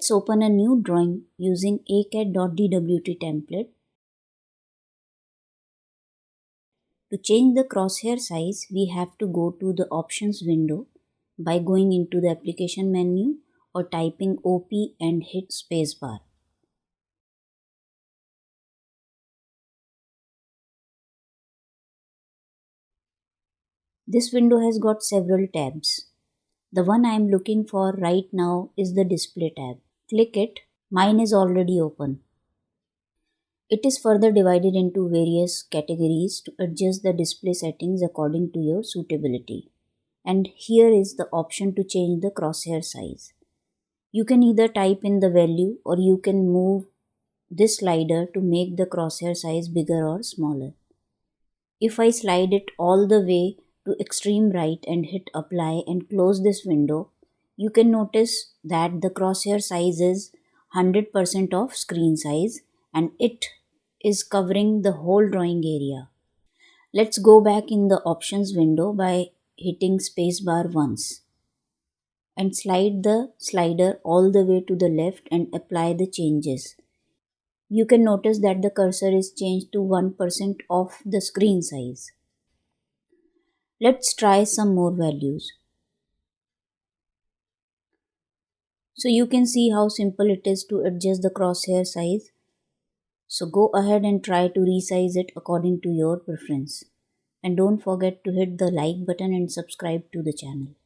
Let's open a new drawing using AutoCAD.dwt template. To change the crosshair size, we have to go to the options window by going into the application menu or typing OP and hit spacebar. This window has got several tabs. The one I am looking for right now is the display tab. Click it. Mine is already open. It is further divided into various categories to adjust the display settings according to your suitability. And here is the option to change the crosshair size. You can either type in the value or you can move this slider to make the crosshair size bigger or smaller. If I slide it all the way to extreme right and hit apply and close this window, you can notice that the crosshair size is 100% of screen size and it is covering the whole drawing area. Let's go back in the options window by hitting spacebar once and slide the slider all the way to the left and apply the changes. You can notice that the cursor is changed to 1% of the screen size. Let's try some more values. So you can see how simple it is to adjust the crosshair size. So go ahead and try to resize it according to your preference. And don't forget to hit the like button and subscribe to the channel.